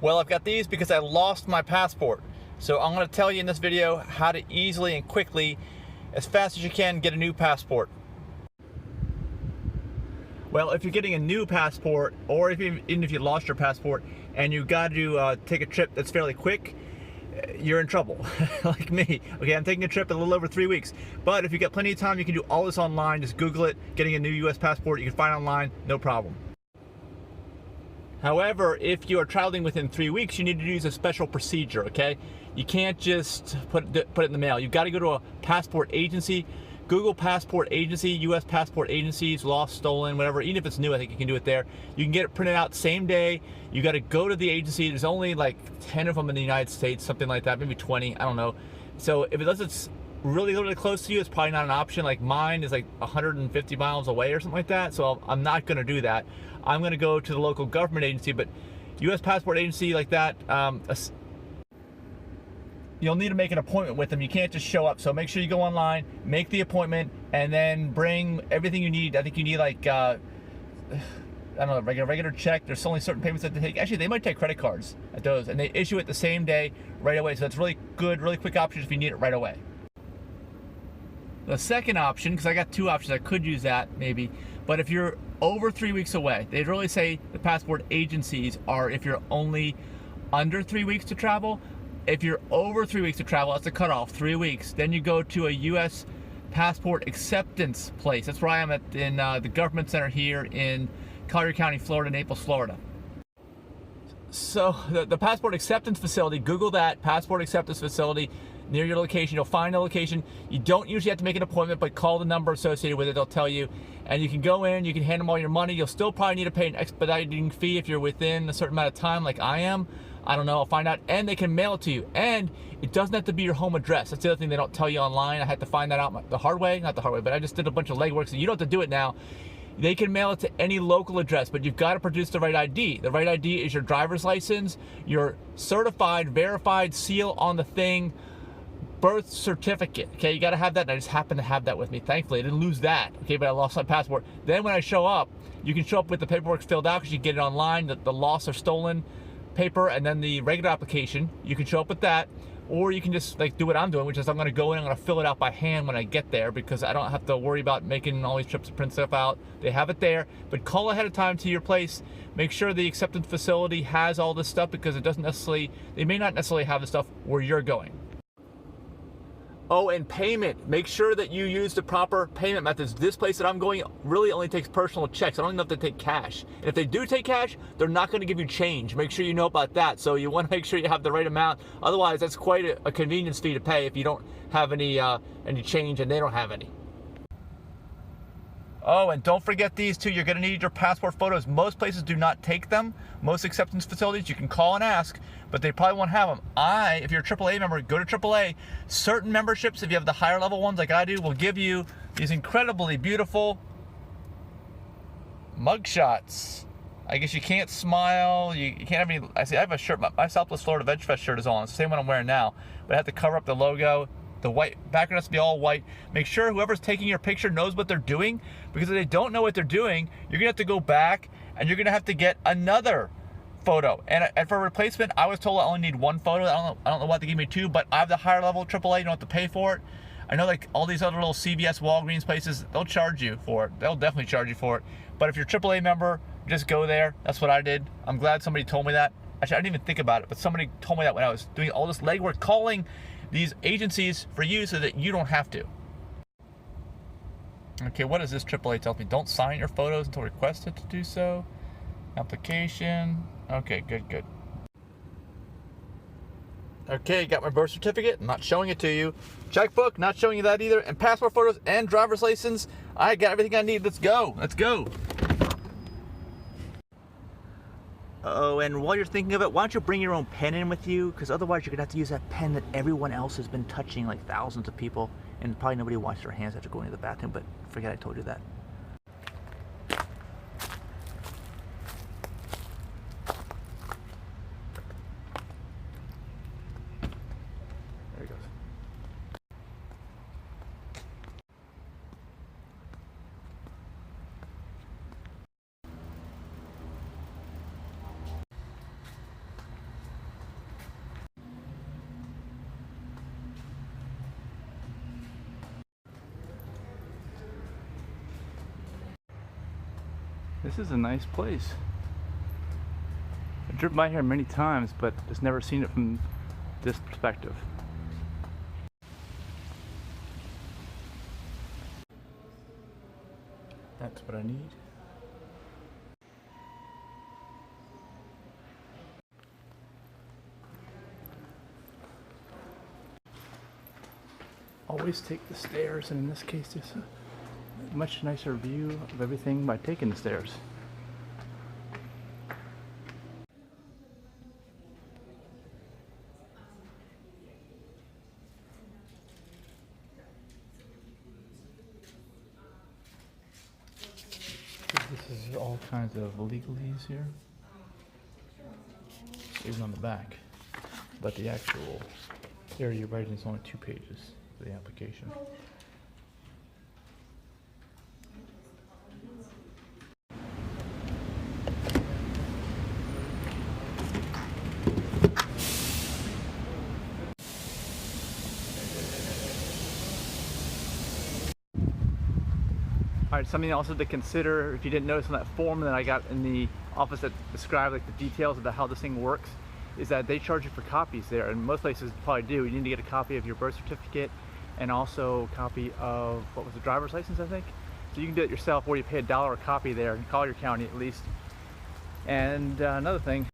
Well, I've got these because I lost my passport. So I'm going to tell you in this video how to easily and quickly, as fast as you can, get a new passport. Well, if you're getting a new passport, or even if you lost your passport and you got to take a trip that's fairly quick, you're in trouble, like me. Okay, I'm taking a trip in a little over 3 weeks. But if you got plenty of time, you can do all this online. Just Google it, getting a new US passport. You can find it online, no problem. However, if you are traveling within 3 weeks, you need to use a special procedure, okay? You can't just put it in the mail. You've got to go to a passport agency. Google passport agency, US passport agencies, lost, stolen, whatever. Even if it's new, I think you can do it there. You can get it printed out same day. You got to go to the agency. There's only like 10 of them in the United States, something like that, maybe 20, I don't know. So if it's really close to you, it's probably not an option. Like mine is like 150 miles away or something like that. So I'm not going to do that. I'm going to go to the local government agency, but US passport agency like that, you'll need to make an appointment with them. You can't just show up. So make sure you go online, make the appointment, and then bring everything you need. I think you need like, I don't know, regular check. There's only certain payments that they take. Actually, they might take credit cards at those, and they issue it the same day, right away. So it's really good, really quick option if you need it right away. The second option, because I got two options, I could use that maybe, but if you're over 3 weeks away, they'd really say the passport agencies are if you're only under 3 weeks to travel. If you're over 3 weeks to travel, that's the cutoff, 3 weeks. Then you go to a US passport acceptance place. That's where I am at in the government center here in Collier County, Florida, Naples, Florida. So the passport acceptance facility, Google that, passport acceptance facility near your location. You'll find the location. You don't usually have to make an appointment, but call the number associated with it. They'll tell you. And you can go in, you can hand them all your money. You'll still probably need to pay an expediting fee if you're within a certain amount of time, like I am. I don't know, I'll find out. And they can mail it to you. And it doesn't have to be your home address. That's the other thing they don't tell you online. I had to find that out the hard way. Not the hard way, but I just did a bunch of legwork, so you don't have to do it now. They can mail it to any local address, but you've got to produce the right ID. The right ID is your driver's license, your certified, verified seal on the thing, birth certificate. Okay, you got to have that, and I just happen to have that with me. Thankfully, I didn't lose that, okay, but I lost my passport. Then when I show up, you can show up with the paperwork filled out because you get it online, the lost or stolen paper, and then the regular application. You can show up with that, or you can just like do what I'm doing, which is I'm going to go in, I'm going to fill it out by hand when I get there because I don't have to worry about making all these trips to print stuff out. They have it there, but call ahead of time to your place. Make sure the acceptance facility has all this stuff because it doesn't necessarily, they may not necessarily have the stuff where you're going. Oh, and payment. Make sure that you use the proper payment methods. This place that I'm going really only takes personal checks. I don't even know if they take cash. And if they do take cash, they're not going to give you change. Make sure you know about that. So you want to make sure you have the right amount. Otherwise, that's quite a convenience fee to pay if you don't have any change and they don't have any. Oh, and don't forget these two. You're going to need your passport photos. Most places do not take them. Most acceptance facilities, you can call and ask, but they probably won't have them. If you're a AAA member, go to AAA. Certain memberships, if you have the higher level ones like I do, will give you these incredibly beautiful mugshots. I guess you can't smile. You can't have any. I have a shirt. My Southwest Florida Veg Fest shirt is on. It's the same one I'm wearing now, but I have to cover up the logo. The white background has to be all white. Make sure whoever's taking your picture knows what they're doing, because if they don't know what they're doing, you're gonna have to go back and you're gonna have to get another photo. And for replacement, I was told I only need one photo. I don't know why they gave me two, but I have the higher level AAA. You don't have to pay for it. I know like all these other little CVS, Walgreens places, they'll charge you for it. They'll definitely charge you for it. But if you're a AAA member, just go there. That's what I did. I'm glad somebody told me that. Actually, I didn't even think about it, but somebody told me that when I was doing all this legwork, calling these agencies for you so that you don't have to. Okay, what does this AAA tell me? Don't sign your photos until requested to do so. Application. Okay, good. Okay, got my birth certificate. I'm not showing it to you. Checkbook, not showing you that either. And passport photos and driver's license. I got everything I need. Let's go. Oh, and while you're thinking of it, why don't you bring your own pen in with you? Because otherwise you're going to have to use that pen that everyone else has been touching, like thousands of people. And probably nobody washed their hands after going to the bathroom, but forget I told you that. There it goes. This is a nice place. I've driven by here many times, but just never seen it from this perspective. That's what I need. Always take the stairs, and in this case there's a much nicer view of everything by taking the stairs. This is all kinds of legalese here, even on the back, but the actual area you're writing is only 2 pages for the application. Alright, something also to consider, if you didn't notice on that form that I got in the office that described like the details of how this thing works, is that they charge you for copies there, and most places probably do. You need to get a copy of your birth certificate and also a copy of, what was the driver's license, I think? So you can do it yourself, or you pay $1 a copy there in Collier County at least. And another thing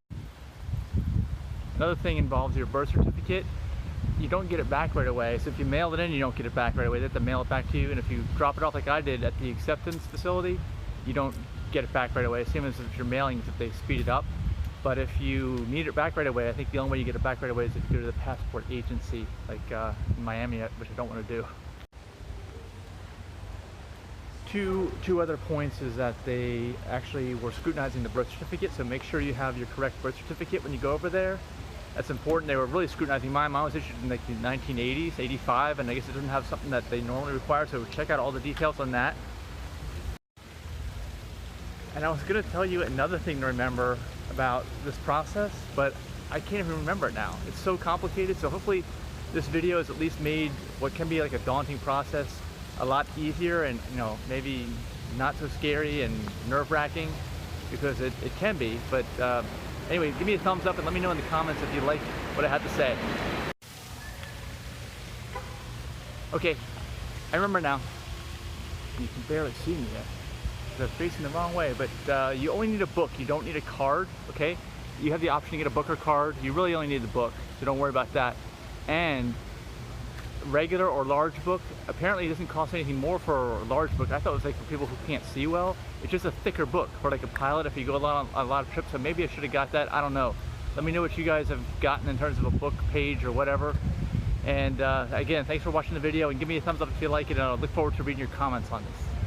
involves your birth certificate. You don't get it back right away. So if you mail it in, you don't get it back right away. They have to mail it back to you. And if you drop it off like I did at the acceptance facility, you don't get it back right away. Same as if you're mailing, if they speed it up. But if you need it back right away, I think the only way you get it back right away is if you go to the passport agency, like in Miami, which I don't want to do. Two other points is that they actually were scrutinizing the birth certificate, so make sure you have your correct birth certificate when you go over there. That's important. They were really scrutinizing mine. Mine was issued in like the 1980s, 85, and I guess it doesn't have something that they normally require, so check out all the details on that. And I was going to tell you another thing to remember about this process, but I can't even remember it now. It's so complicated, so hopefully this video has at least made what can be like a daunting process a lot easier, and maybe not so scary and nerve-wracking, because it can be. But anyway, give me a thumbs up and let me know in the comments if you like what I had to say. Okay, I remember now. You can barely see me yet. They're facing the wrong way, but you only need a book. You don't need a card, okay? You have the option to get a book or card. You really only need the book, so don't worry about that. And regular or large book, apparently it doesn't cost anything more for a large book. I thought it was like for people who can't see well. It's just a thicker book for like a pilot if you go on a lot of trips, so maybe I should have got that. I don't know. Let me know what you guys have gotten in terms of a book, page, or whatever. And again, thanks for watching the video, and give me a thumbs up if you like it, and I look forward to reading your comments on this.